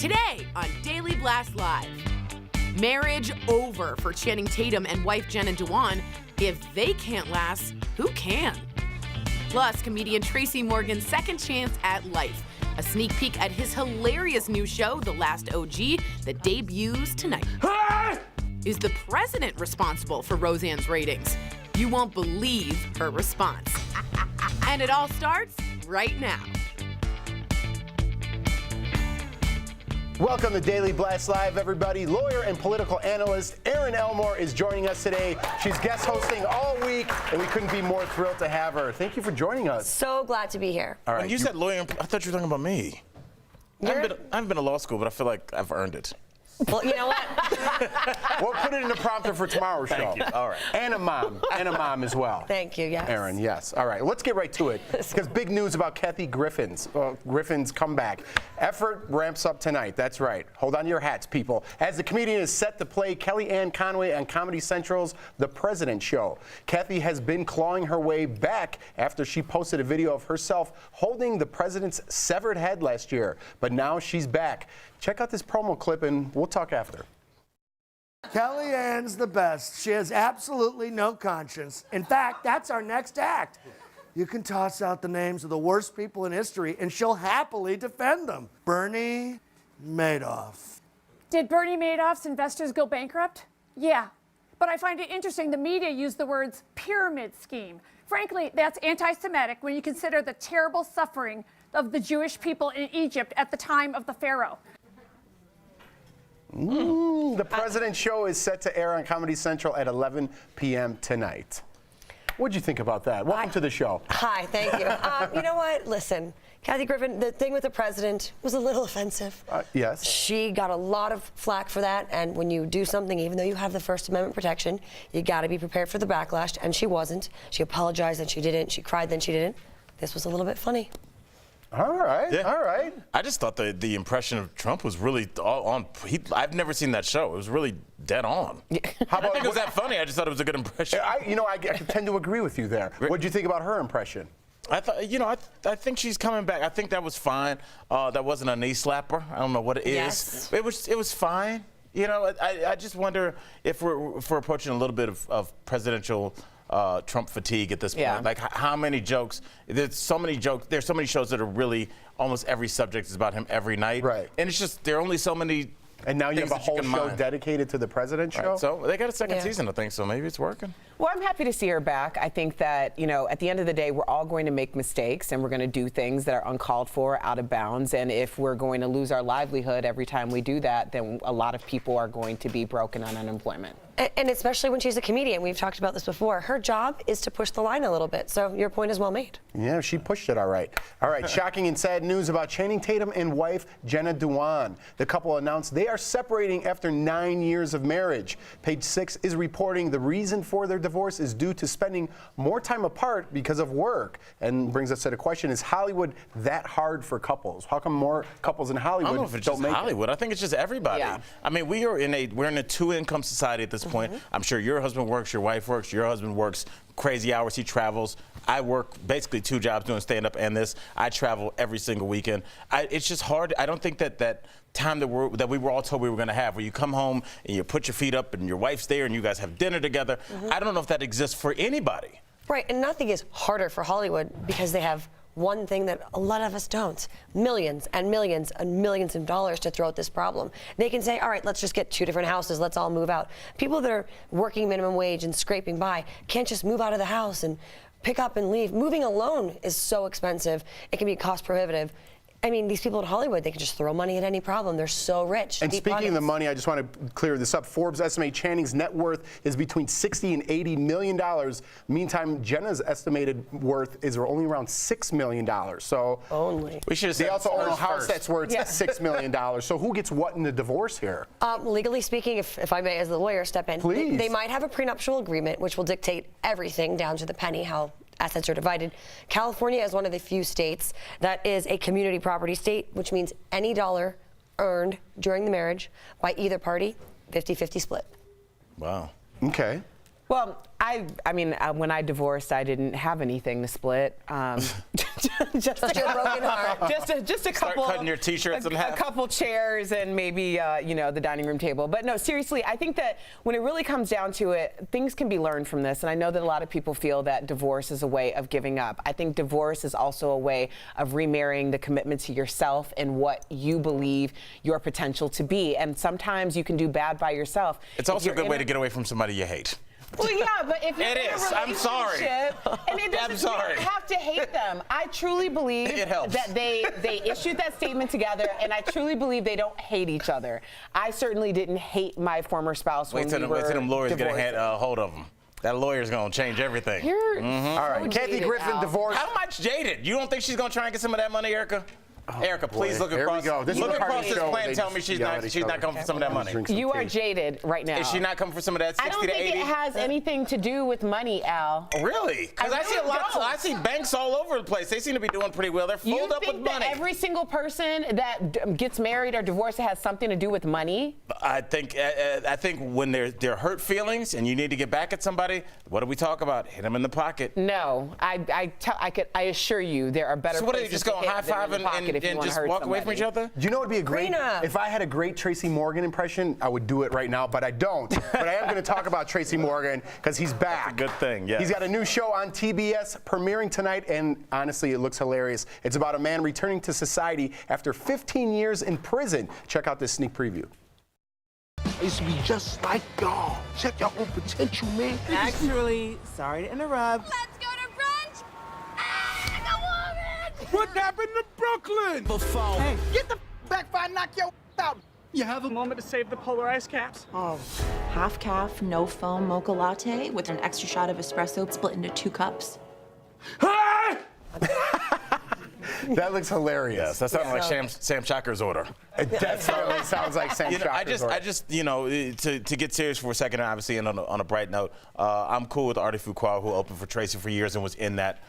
Today on Daily Blast Live, marriage over for Channing Tatum and wife Jenna Dewan. If they can't last, who can? Plus, comedian Tracy Morgan's second chance at life. A sneak peek at his hilarious new show, The Last OG, that debuts tonight. Is the president responsible for Roseanne's ratings? You won't believe her response. And it all starts right now. Welcome to Daily Blast Live, everybody. Lawyer and political analyst Erin Elmore is joining us today. She's guest hosting all week, and we couldn't be more thrilled to have her. Thank you for joining us. So glad to be here. All right. When you said lawyer, I thought you were talking about me. I haven't been to law school, but I feel like I've earned it. Well, you know what? We'll put it in the prompter for tomorrow's show. Thank you. All right. And a mom as well. Thank you, yes. Erin, yes. All right, let's get right to it. Because big news about Kathy Griffin's comeback. Effort ramps up tonight. That's right. Hold on to your hats, people. As the comedian is set to play Kellyanne Conway on Comedy Central's The President Show. Kathy has been clawing her way back after she posted a video of herself holding the president's severed head last year. But now she's back. Check out this promo clip and we'll talk after. Kellyanne's the best. She has absolutely no conscience. In fact, that's our next act. You can toss out the names of the worst people in history and she'll happily defend them. Bernie Madoff. Did Bernie Madoff's investors go bankrupt? Yeah. But I find it interesting the media used the words pyramid scheme. Frankly, that's anti-Semitic when you consider the terrible suffering of the Jewish people in Egypt at the time of the Pharaoh. The President Show is set to air on Comedy Central at 11 p.m. tonight. What'd you think about that? Welcome to the show. Hi, thank you. You know what? Listen, Kathy Griffin, the thing with the president was a little offensive. Yes. She got a lot of flack for that, and when you do something, even though you have the First Amendment protection, you got to be prepared for the backlash, and she wasn't. She apologized, and she didn't. She cried, then she didn't. This was a little bit funny. All right, Yeah. all right. I just thought the impression of Trump was really all on. I've never seen that show. It was really dead on. How I about, think it was that funny. I just thought it was a good impression. I tend to agree with you there. What'd you think about her impression? I thought, I think she's coming back. I think that was fine. That wasn't a knee slapper. I don't know what it is. Yes. It was fine. I just wonder if we're approaching a little bit of presidential Trump fatigue at this point. Yeah. Like how many jokes? There's so many jokes. There's so many shows that are really almost every subject is about him every night. Right. And it's just there are only so many. And now you have a things that whole can show mine. dedicated to the President Show? Right. So they got a second Yeah. season, I think. So maybe it's working. Well, I'm happy to see her back. I think that, at the end of the day, we're all going to make mistakes and we're going to do things that are uncalled for, out of bounds. And if we're going to lose our livelihood every time we do that, then a lot of people are going to be broken on unemployment. And especially when she's a comedian, we've talked about this before, her job is to push the line a little bit. So your point is well made. Yeah, she pushed it all right. All right, shocking and sad news about Channing Tatum and wife Jenna Dewan. The couple announced they are separating after 9 years of marriage. Page 6 is reporting the reason for their divorce is due to spending more time apart because of work. And brings us to the question, is Hollywood that hard for couples? How come more couples in Hollywood I don't know if it's just make Hollywood. I think it's just everybody. Yeah. I mean, we're in a two-income society at this point. I'm sure your husband works, your wife works, your husband works crazy hours, he travels. I work basically 2 jobs doing stand-up and this. I travel every single weekend. It's just hard. I don't think that time that we were all told we were going to have, where you come home and you put your feet up and your wife's there and you guys have dinner together. I don't know if that exists for anybody. Right, and nothing is harder for Hollywood because they have one thing that a lot of us don't. Millions and millions and millions of dollars to throw at this problem. They can say, all right, let's just get 2 different houses, let's all move out. People that are working minimum wage and scraping by can't just move out of the house and pick up and leave. Moving alone is so expensive. It can be cost prohibitive. I mean, these people in Hollywood, they can just throw money at any problem. They're so rich. And deep speaking of the pockets. money, I just want to clear this up. Forbes estimates Channing's net worth is between $60 and $80 million. Meantime, Jenna's estimated worth is only around $6 million. So Only. We should have they said also own a first. house that's worth $6 million. So who gets what in the divorce here? Legally speaking, if I may, as the lawyer, step in. Please. They might have a prenuptial agreement, which will dictate everything down to the penny, how assets are divided. California is one of the few states that is a community property state, which means any dollar earned during the marriage by either party, 50-50 split. Wow. Okay. Well, I mean, when I divorced, I didn't have anything to split. just Such a broken heart. just a Start couple cutting your t-shirts in half. a couple chairs and maybe the dining room table. But no, seriously, I think that when it really comes down to it, things can be learned from this. And I know that a lot of people feel that divorce is a way of giving up. I think divorce is also a way of remarrying the commitment to yourself and what you believe your potential to be. And sometimes you can do bad by yourself. It's also a good way to get away from somebody you hate. Well, yeah, but if you're It in a is. I'm sorry. relationship, and it doesn't, I'm sorry. you don't have to hate them. I truly believe It helps. that they issued that statement together, and I truly believe they don't hate each other. I certainly didn't hate my former spouse when we were Wait till them lawyers divorced. get a hold of them. That lawyer's gonna change everything. You're All right, Kathy jaded, Griffin Al. divorced. How much jaded? You don't think she's gonna try and get some of that money, Erica? Erica, please look Here we across. go. This is Look the part of across the this show plan they and tell me just she's yell not at each other. coming for some of that money. Drink some You are tea. jaded right now. Is she not coming for some of that 60 I don't to think 80? it has anything to do with money, Al. Really? Because I see a really lot. don't. I see banks all over the place. They seem to be doing pretty well. They're You filled up with think that money. every single person that gets married or divorced has something to do with money? I think when there are hurt feelings and you need to get back at somebody, what do we talk about? Hit them in the pocket. No, I assure you there are better So what do you places just go to hit high than in five the and pocket if you wanna just hurt walk away from somebody. each other? Do you know what would be a great? Prenup. If I had a great Tracy Morgan impression, I would do it right now, but I don't. But I am going to talk about Tracy Morgan because he's back. Good thing, yes. He's got a new show on TBS premiering tonight, and honestly, it looks hilarious. It's about a man returning to society after 15 years in prison. Check out this sneak preview. I used to be just like y'all. Check your own potential, man. Actually, sorry to interrupt. Let's go to brunch! Ah, the woman! What happened to Brooklyn? Hey, Get the back before I knock your out. you have a moment to save the polar ice caps? Oh, half calf, no foam mocha latte with an extra shot of espresso split into 2 cups. Ah! That looks hilarious. Yes, that sounds like Sam Shocker's order. It definitely sounds like Sam I Shocker's just, to get serious for a second, obviously, and on a bright note, I'm cool with Artie Fuqua, who opened for Tracy for years and was in that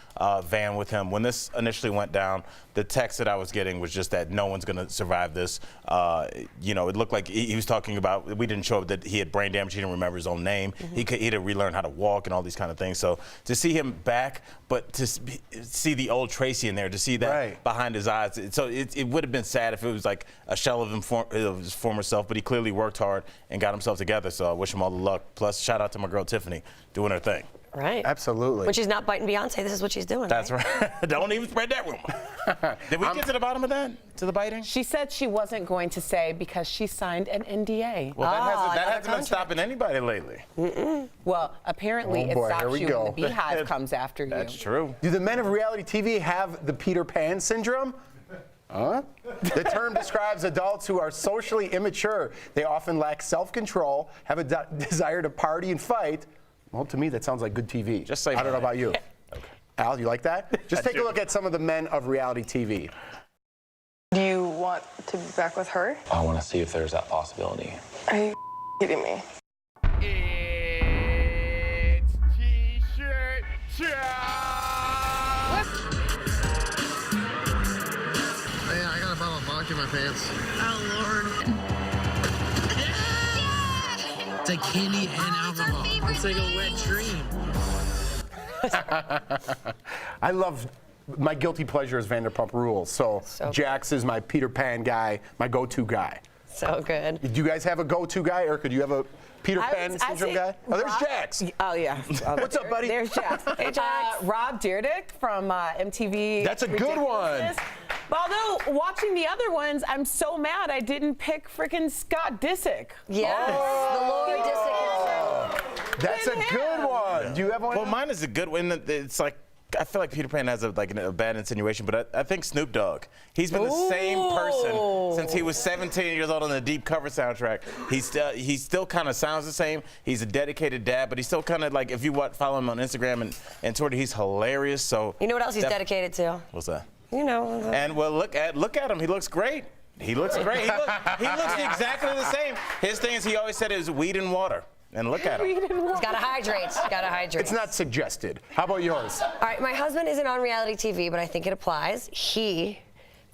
van with him. When this initially went down, the text that I was getting was just that no one's going to survive this. It looked like he was talking about, we didn't show up that he had brain damage, he didn't remember his own name, he had to relearn how to walk and all these kind of things. So to see him back, but to see the old Tracy in there, to see that behind his eyes, it would have been sad if it was like a shell of his former self, but he clearly worked hard and got himself together, so I wish him all the luck. Plus, shout out to my girl Tiffany doing her thing. Right. Absolutely. When she's not biting Beyonce, this is what she's doing. That's right. Don't even spread that rumor. Did we get to the bottom of that? To the biting? She said she wasn't going to say because she signed an NDA. Well, that hasn't been contract. stopping anybody lately. Well, apparently Oh, boy, it here stops we you go. when the beehive comes after you. That's true. Do the men of reality TV have the Peter Pan syndrome? The term describes adults who are socially immature. They often lack self-control, have a desire to party and fight. Well, to me, that sounds like good TV. Just say I don't know mine. about you. Al, you like that? Just take a look at some of the men of reality TV. Do you want to be back with her? I want to see if there's that possibility. Are you kidding me? It's T-shirt time. Man, I got a bottle of vodka in my pants. Oh, Lord. It's like candy and alcohol. It's like a wet dream. I love my guilty pleasure is Vanderpump Rules. So Jax is my Peter Pan guy, my go-to guy. So good. Do you guys have a go-to guy, or could you have a Peter Pan syndrome guy? Oh, there's Jax. Oh, yeah. What's up, buddy? There's Jax. Hey, Jax. Rob Dyrdek from MTV. That's a good one. Although, watching the other ones, I'm so mad I didn't pick freaking Scott Disick. Yes, the Lord Disick. That's a good one. Do you have one? Well, mine is a good one. It's like, I feel like Peter Pan has a bad insinuation, but I think Snoop Dogg. He's been the same person since he was 17 years old on the Deep Cover soundtrack. He still kind of sounds the same. He's a dedicated dad, but he's still kind of like, if you follow him on Instagram and Twitter, he's hilarious. So You know what else he's dedicated to? What's that? You know. And well, look at him. He looks great. He looks great. He looks exactly the same. His thing is he always said is weed and water. And look at him. He's got to hydrate. Got to hydrate. It's not suggested. How about yours? All right, my husband isn't on reality TV, but I think it applies. He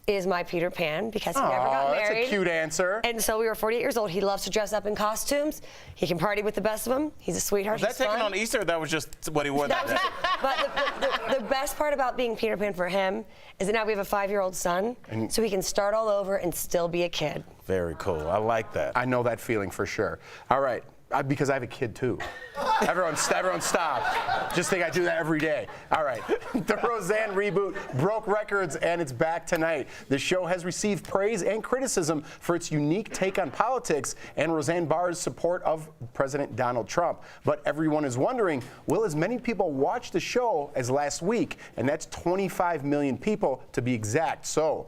is my Peter Pan because he never got married. That's a cute answer. And so we were 48 years old. He loves to dress up in costumes. He can party with the best of them. He's a sweetheart. Was that taken on Easter? Or that was just what he wore that day? But the best part about being Peter Pan for him is that now we have a 5-year-old son, so he can start all over and still be a kid. Very cool. I like that. I know that feeling for sure. All right. Because I have a kid too. Everyone stop. Just think I do that every day. All right. The Roseanne reboot broke records and it's back tonight. The show has received praise and criticism for its unique take on politics and Roseanne Barr's support of President Donald Trump. But everyone is wondering, will as many people watch the show as last week? And that's 25 million people to be exact. So,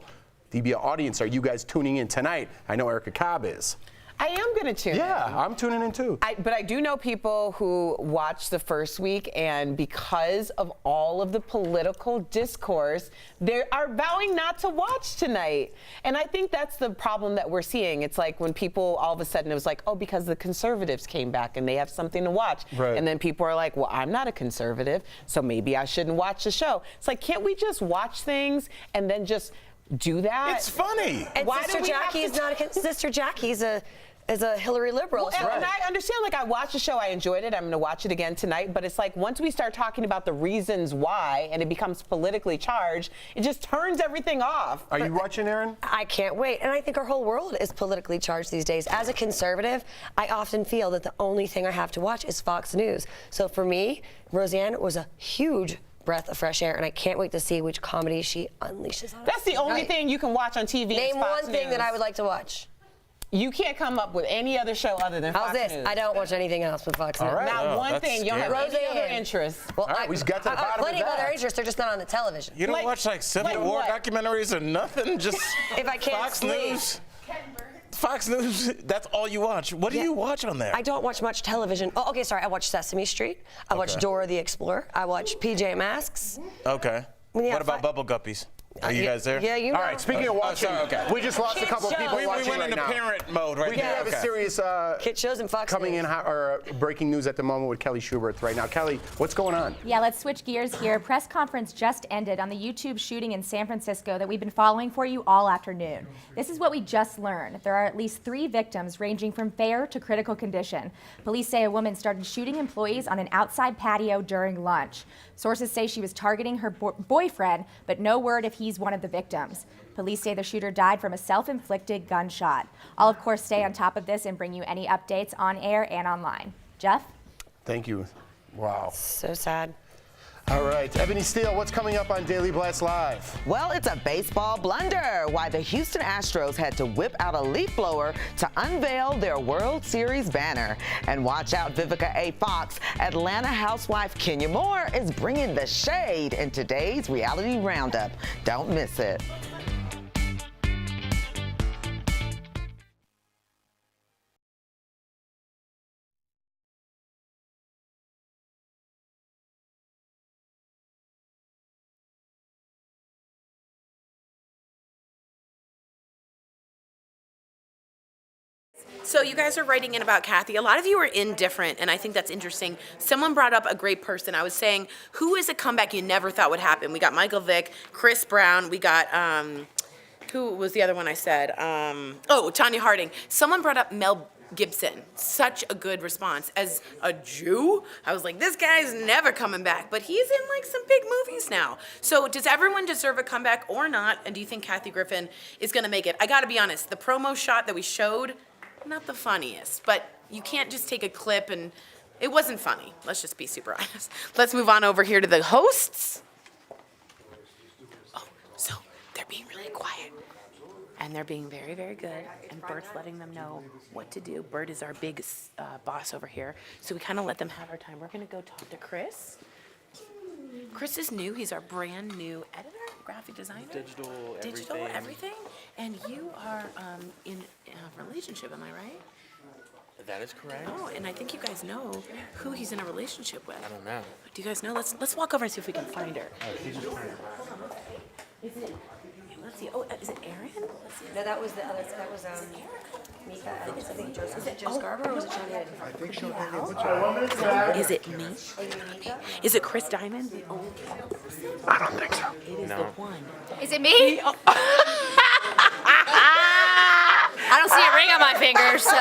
DBA audience, are you guys tuning in tonight? I know Erica Cobb is. I am going to tune in. Yeah, I'm tuning in too. But I do know people who watched the first week, and because of all of the political discourse, they are vowing not to watch tonight. And I think that's the problem that we're seeing. It's like when people all of a sudden, it was like, oh, because the conservatives came back and they have something to watch. Right. And then people are like, well, I'm not a conservative, so maybe I shouldn't watch the show. It's like, can't we just watch things and then just do that? It's funny. And Sister Jackie's a Hillary liberal. Well, and I understand, like, I watched the show, I enjoyed it, I'm going to watch it again tonight, but it's like once we start talking about the reasons why and it becomes politically charged, it just turns everything off. Are you watching, Erin? I can't wait. And I think our whole world is politically charged these days. As a conservative, I often feel that the only thing I have to watch is Fox News. So for me, Roseanne was a huge breath of fresh air, and I can't wait to see which comedy she unleashes on us. That's the only thing you can watch on TV. Name Fox one thing News. that I would like to watch. You can't come up with any other show other than Fox News. I don't watch anything else but Fox News. All right. Not one thing. You don't have any other Roseanne. interests. Well, All right, we got to the bottom of plenty of that. other interests. They're just not on the television. You don't watch like Civil War documentaries or nothing? Just if I can't Fox sleep. News? Fox News, that's all you watch. What do you watch on there? I don't watch much television. Oh, okay, sorry. I watch Sesame Street. I watch Dora the Explorer. I watch PJ Masks. Okay. Yeah, what about Bubble Guppies? Are you guys there? Yeah, you know. All right, speaking of watching, we just lost a couple of people we watching went right into now. parent mode right we now. do have a serious Kid shows and Fox coming News. in or breaking news at the moment with Kelly Schubert right now. Kelly, what's going on? Yeah, let's switch gears here. Press conference just ended on the YouTube shooting in San Francisco that we've been following for you all afternoon. This is what we just learned. There are at least 3 victims ranging from fair to critical condition. Police say a woman started shooting employees on an outside patio during lunch. Sources say she was targeting her boyfriend, but no word if he's one of the victims. Police say the shooter died from a self-inflicted gunshot. I'll, of course, stay on top of this and bring you any updates on air and online. Jeff? Thank you. Wow. So sad. All right, Ebony Steele, what's coming up on Daily Blast Live? Well, it's a baseball blunder. Why the Houston Astros had to whip out a leaf blower to unveil their World Series banner. And watch out, Vivica A. Fox. Atlanta housewife Kenya Moore is bringing the shade in today's reality roundup. Don't miss it. So you guys are writing in about Kathy. A lot of you are indifferent, and I think that's interesting. Someone brought up a great person. I was saying, who is a comeback you never thought would happen? We got Michael Vick, Chris Brown. We got, who was the other one I said? Tanya Harding. Someone brought up Mel Gibson. Such a good response. As a Jew, I was like, this guy's never coming back. But he's in like some big movies now. So does everyone deserve a comeback or not? And do you think Kathy Griffin is going to make it? I got to be honest. The promo shot that we showed, not the funniest, but you can't just take a clip and it wasn't funny. Let's just be super honest. Let's move on over here to the hosts. Oh, so they're being really quiet and they're being very, very good. And Bert's letting them know what to do. Bert is our big boss over here. So we kind of let them have our time. We're going to go talk to Chris. Chris is new. He's our brand new editor, graphic designer. Digital, everything. And you are in a relationship, am I right? That is correct. Oh, and I think you guys know who he's in a relationship with. I don't know. Do you guys know? Let's walk over and see if we can find her. Is it? Let's see. Oh, is it Erin? Let's see. No, that was the other. That was Mika. I think Joseph. Is it Joe Scarborough or was it Johnny? I think she'll Is it me? Is it Chris Diamond? I don't think so. It is the one. Is it me? I don't see a ring on my finger, so.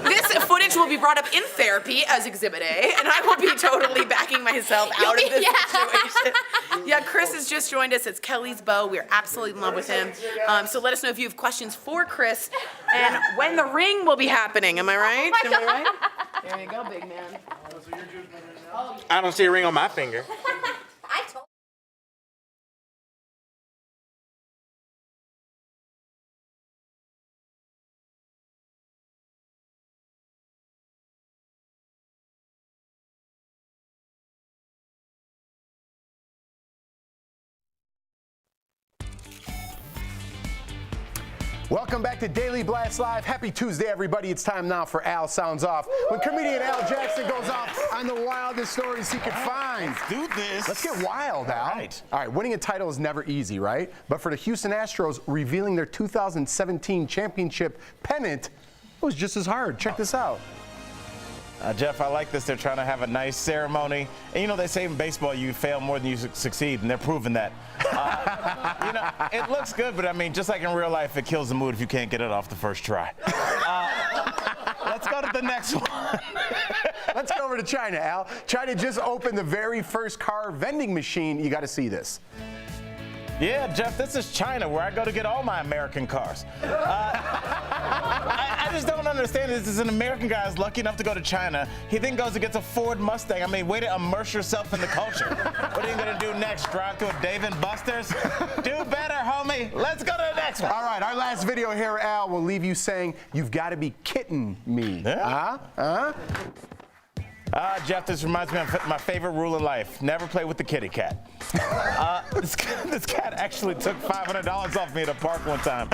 This footage will be brought up in therapy as Exhibit A, and I will be totally backing myself out of this situation. Yeah, Chris has just joined us. It's Kelly's beau. We're absolutely in love with him. So let us know if you have questions for Chris and when the ring will be happening. Am I right? Am I right? There you go, big man. I don't see a ring on my finger. I told. Welcome back to Daily Blast Live. Happy Tuesday, everybody. It's time now for Al Sounds Off. When comedian Al Jackson goes off on the wildest stories he could find. Let's do this. Let's get wild, Al. All right, winning a title is never easy, right? But for the Houston Astros, revealing their 2017 championship pennant was just as hard. Check this out. Jeff, I like this. They're trying to have a nice ceremony. And, you know, they say in baseball you fail more than you succeed, and they're proving that. You know, it looks good, but, I mean, just like in real life, it kills the mood if you can't get it off the first try. Let's go to the next one. Let's go over to China, Al. China just opened the very first car vending machine. You got to see this. Yeah, Jeff, this is China, where I go to get all my American cars. I just don't understand this. This is an American guy who's lucky enough to go to China. He then goes and gets a Ford Mustang. I mean, way to immerse yourself in the culture. What are you going to do next? Drive to a Dave & Buster's? Do better, homie. Let's go to the next one. All right, our last video here, Al, will leave you saying, you've got to be kidding me. Yeah. Jeff, this reminds me of my favorite rule in life. Never play with the kitty cat. This cat actually took $500 off me at a park one time.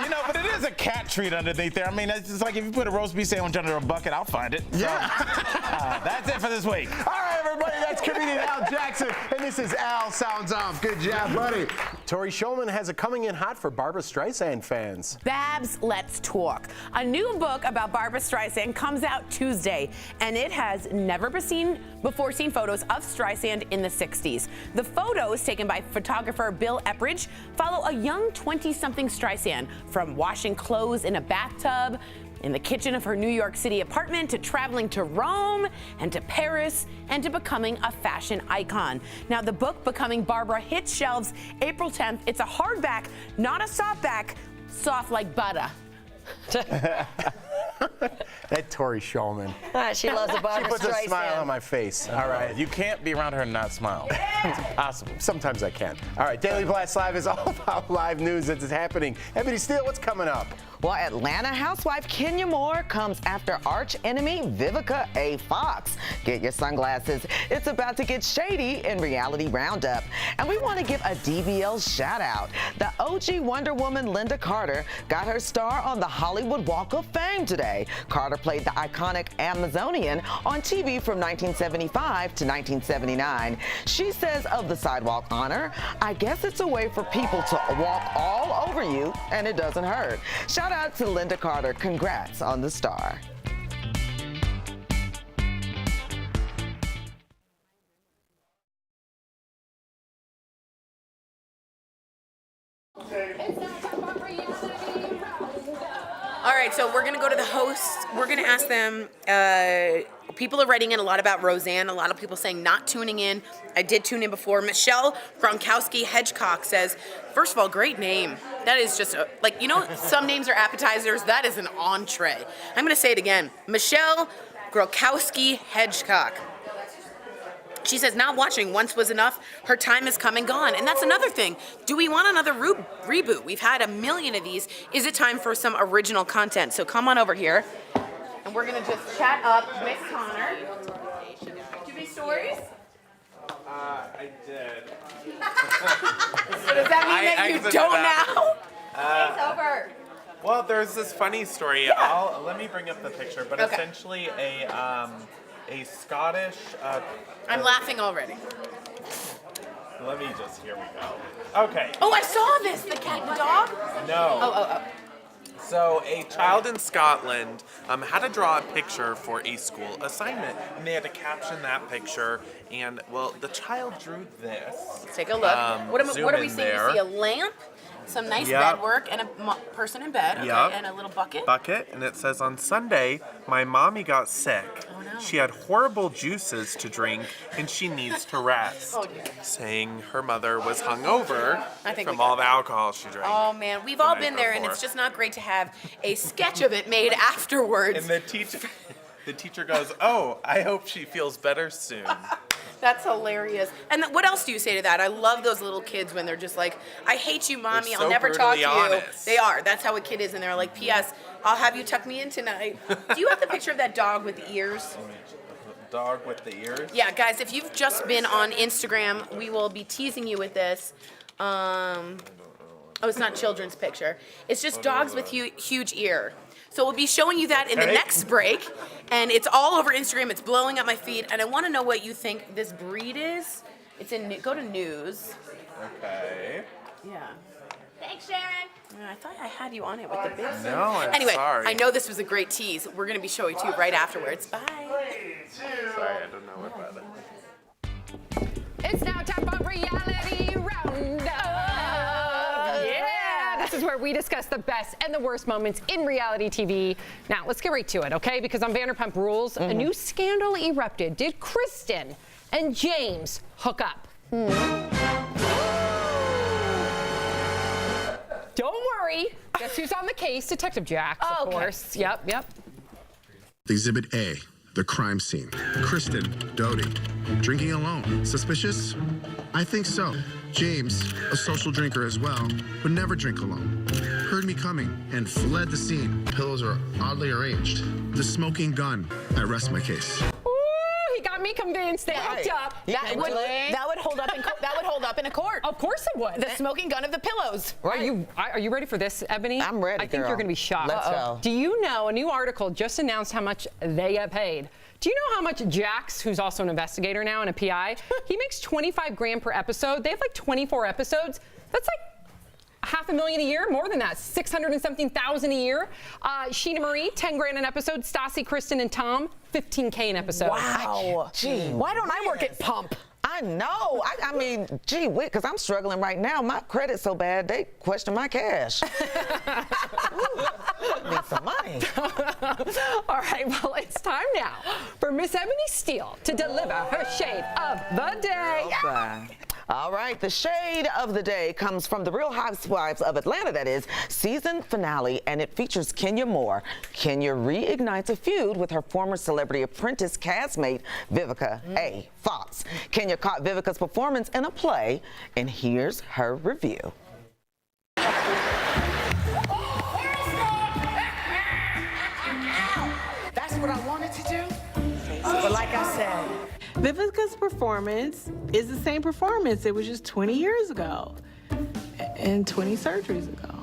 You know, but it is a cat treat underneath there. I mean, it's just like if you put a roast beef sandwich under a bucket, I'll find it. So, that's it for this week. All right, everybody, that's comedian Al Jackson, and this is Al Sounds Off. Good job, buddy. Tori Shulman has a coming in hot for Barbra Streisand fans. Babs, let's talk. A new book about Barbra Streisand comes out Tuesday, and it has never before seen photos of Streisand in the 60s. The photos, taken by photographer Bill Epridge, follow a young 20-something Streisand, from washing clothes in a bathtub, in the kitchen of her New York City apartment, to traveling to Rome and to Paris, and to becoming a fashion icon. Now, the book, Becoming Barbra, hits shelves April 10th. It's a hardback, not a softback, soft like butter. That Tori Shulman. She loves a Barbra Streisand. She puts a smile on my face. All right. You can't be around her and not smile. It's impossible. Sometimes I can. All right, Daily Blast Live is all about live news that's happening. Ebony Steele, what's coming up? Well, Atlanta housewife Kenya Moore comes after arch enemy Vivica A. Fox. Get your sunglasses. It's about to get shady in Reality Roundup. And we want to give a DBL shout out. The OG Wonder Woman Linda Carter got her star on the Hollywood Walk of Fame today. Carter played the iconic Amazonian on TV from 1975 to 1979. She says of the sidewalk honor, I guess it's a way for people to walk all over you and it doesn't hurt. Shout out to Linda Carter. Congrats on the star. All right, so we're going to go to the hosts. We're going to ask them, people are writing in a lot about Roseanne. A lot of people saying not tuning in. I did tune in before. Michelle Gronkowski-Hedgecock says, first of all, great name. That is just, like, you know, some names are appetizers. That is an entree. I'm going to say it again. Michelle Gronkowski-Hedgecock. She says, not watching, once was enough. Her time has come and gone. And that's another thing. Do we want another reboot? We've had a million of these. Is it time for some original content? So come on over here. And we're going to just chat up with Connor. Do you have any stories? I did. So does that mean that you don't now? It's over. Well, there's this funny story. Let me bring up the picture. But essentially a Scottish... I'm laughing already. Let me just, here we go. Okay. Oh, I saw this, the cat and dog? No. Oh. So a child in Scotland had to draw a picture for a school assignment, and they had to caption that picture. And well, the child drew this. Let's take a look. What are we seeing? We see a lamp, some nice bed work, and a person in bed, okay, and a little bucket. And it says, on Sunday, my mommy got sick. Oh, no. She had horrible juices to drink, and she needs to rest. Oh, dear. Saying her mother was hungover from all the that. alcohol she drank. Oh man, we've all been there, and it's just not great to have a sketch of it made afterwards. And the teacher goes, "Oh, I hope she feels better soon." That's hilarious. And what else do you say to that? I love those little kids when they're just like, "I hate you, mommy. They're so I'll never talk to you." honest. They are. That's how a kid is, and they're like, "P.S. I'll have you tuck me in tonight." Do you have the picture of that dog with the ears? Dog with the ears? Yeah, guys, if you've just been on Instagram, we will be teasing you with this. Oh, it's not children's picture. It's just dogs with huge ear. So we'll be showing you that in the next break, and it's all over Instagram. It's blowing up my feed, and I want to know what you think this breed is. It's in. Go to news. Okay. Yeah. Thanks, Sharon. I thought I had you on it with the big thing. No, I'm anyway, sorry. I know this was a great tease. We're going to be showing it to you right afterwards. Bye. Sorry, I don't know what that is. It's now time for Reality Roundup. Yeah, this is where we discuss the best and the worst moments in reality TV. Now, let's get right to it, okay? Because on Vanderpump Rules, a new scandal erupted. Did Kristen and James hook up? Don't worry. Guess who's on the case? Detective Jax, of course. Yep. Exhibit A, the crime scene. Kristen, doting, drinking alone. Suspicious? I think so. James, a social drinker as well, would never drink alone. Heard me coming and fled the scene. Pillows are oddly arranged. The smoking gun. I rest my case. He got me convinced. They hooked up. That would hold up in a court. Of course it would. The smoking gun of the pillows. Are you ready for this, Ebony? I'm ready, I think girl. you're going to be shocked. Let's go. Do you know a new article just announced how much they get paid? Do you know how much Jax, who's also an investigator now and a PI, he makes $25,000 per episode. They have like 24 episodes. That's like $500,000 a year, more than that, 600 and something thousand a year. Sheena Marie, $10,000 an episode. Stassi, Kristen, and Tom, $15,000 an episode. Wow. Gee, why don't I work at Pump? I know. I mean, gee whiz, because I'm struggling right now. My credit's so bad, they question my cash. Need some money. All right, well, it's time now for Miss Ebony Steele to deliver her shade of the day. Okay. All right, the shade of the day comes from the Real Housewives of Atlanta, that is, season finale, and it features Kenya Moore. Kenya reignites a feud with her former Celebrity Apprentice castmate, Vivica A. Fox. Kenya caught Vivica's performance in a play, and here's her review. That's what I wanted to do. But like I said, Vivica's performance is the same performance. It was just 20 years ago and 20 surgeries ago.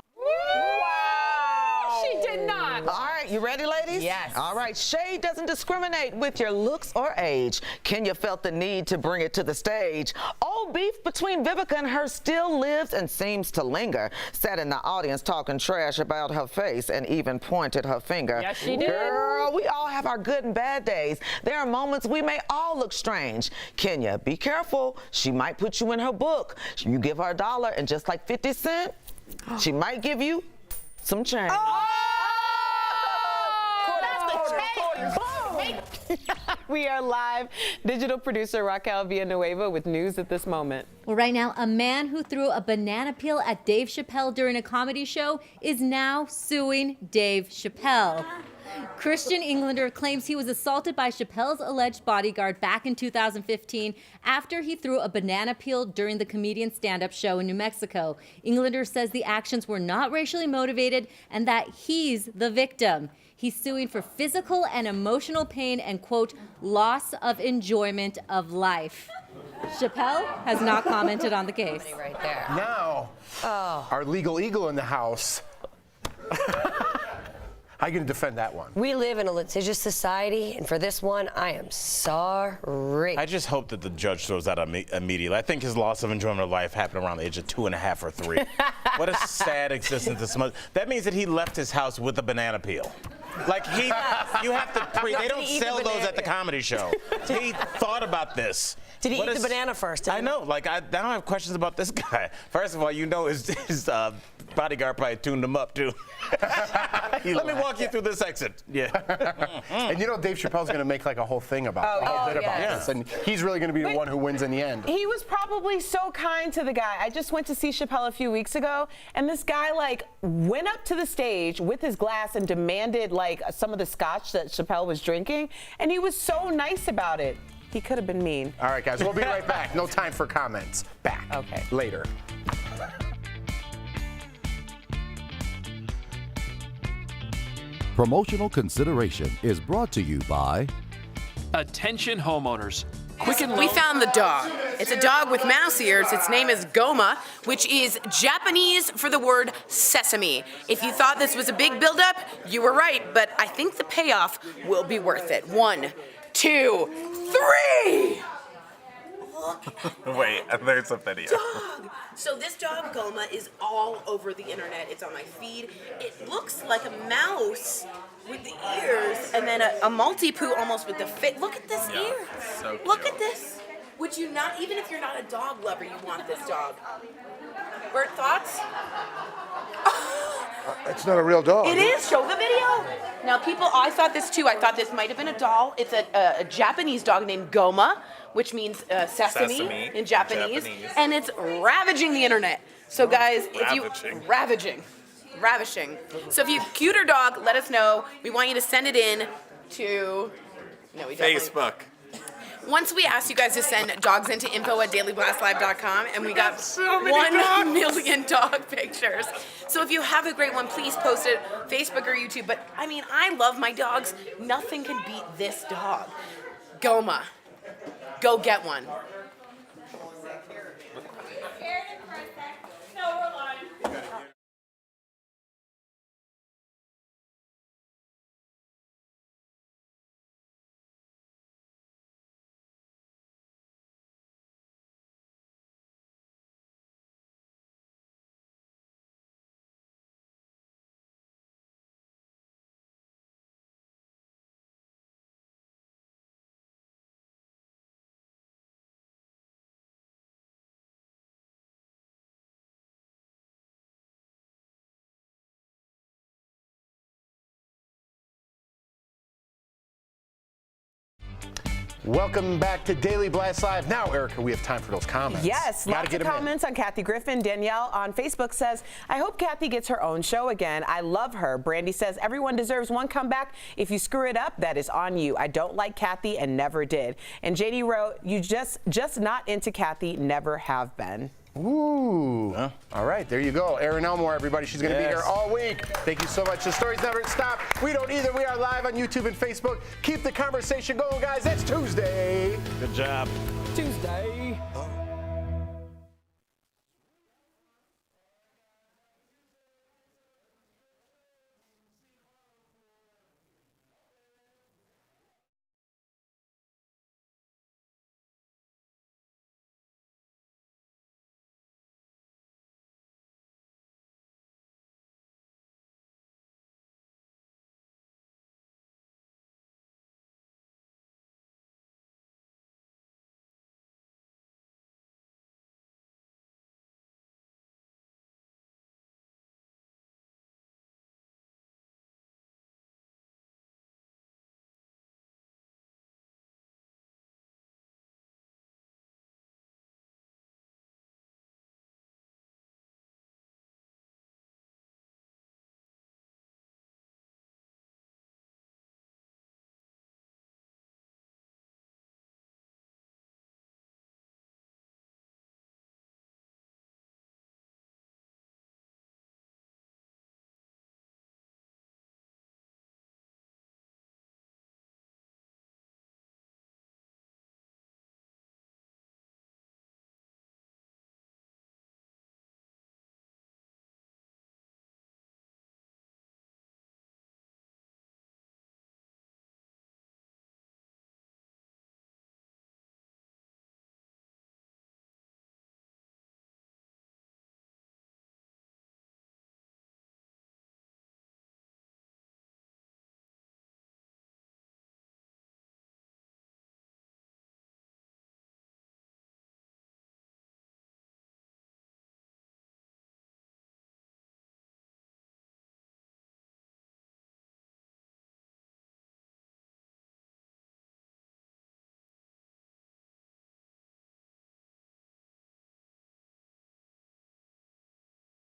She did not. All right, you ready, ladies? Yes. All right, shade doesn't discriminate with your looks or age. Kenya felt the need to bring it to the stage. Old beef between Vivica and her still lives and seems to linger. Sat in the audience talking trash about her face and even pointed her finger. Yes, she did. Girl, we all have our good and bad days. There are moments we may all look strange. Kenya, be careful. She might put you in her book. You give her $1, and just like 50 Cent, she might give you some change. We are live. Digital producer Raquel Villanueva with news at this moment. Well, right now, a man who threw a banana peel at Dave Chappelle during a comedy show is now suing Dave Chappelle. Christian Englander claims he was assaulted by Chappelle's alleged bodyguard back in 2015 after he threw a banana peel during the comedian's stand-up show in New Mexico. Englander says the actions were not racially motivated and that he's the victim. He's suing for physical and emotional pain and, quote, loss of enjoyment of life. Chappelle has not commented on the case. Right there. Now, our legal eagle in the house. How are you going to defend that one? We live in a litigious society, and for this one, I am sorry. I just hope that the judge throws that immediately. I think his loss of enjoyment of life happened around the age of 2.5 or 3. What a sad existence this month. That means that he left his house with a banana peel. Like you have to they don't sell those at the comedy show. He thought about this. Did he eat the banana first? I know. Like I now have questions about this guy. First of all, his bodyguard probably tuned him up too. Let me walk you through this exit. Yeah. And Dave Chappelle's going to make like a whole thing about this, and he's really going to be the one who wins in the end. He was probably so kind to the guy. I just went to see Chappelle a few weeks ago, and this guy like went up to the stage with his glass and demanded like some of the scotch that Chappelle was drinking, and he was so nice about it. He could have been mean. All right, guys, we'll be right back. No time for comments. Back. Okay. Later. Promotional consideration is brought to you by Attention homeowners. We found the dog. It's a dog with mouse ears. Its name is Goma, which is Japanese for the word sesame. If you thought this was a big buildup, you were right, but I think the payoff will be worth it. 1, 2, 3! Wait, there's a video. Dog. So this dog, Goma, is all over the internet. It's on my feed. It looks like a mouse with the ears, and then a multi-poo almost with the fit. Look at this ear. So cute. Look at this. Would you not, even if you're not a dog lover, you want this dog? Bert, thoughts? It's not a real dog. It is. Show the video. Now, people, I thought this too. I thought this might have been a doll. It's a Japanese dog named Goma, which means sesame in Japanese, and it's ravaging the internet. So, guys, ravishing. So, if you cuter dog, let us know. We want you to send it in to Facebook. Once we asked you guys to send dogs into info@dailyblastlive.com, and we got so many 1 million dog pictures. So if you have a great one, please post it, Facebook or YouTube. But I mean, I love my dogs. Nothing can beat this dog. Goma, go get one. Welcome back to Daily Blast Live. Now, Erica, we have time for those comments. Yes, lots of comments on Kathy Griffin. Danielle on Facebook says, I hope Kathy gets her own show again. I love her. Brandy says, everyone deserves one comeback. If you screw it up, that is on you. I don't like Kathy and never did. And JD wrote, you just not into Kathy, never have been. Ooh. Huh? All right, there you go. Erin Elmore, everybody. She's going to be here all week. Thank you so much. The stories never stop. We don't either. We are live on YouTube and Facebook. Keep the conversation going, guys. It's Tuesday. Good job. Tuesday.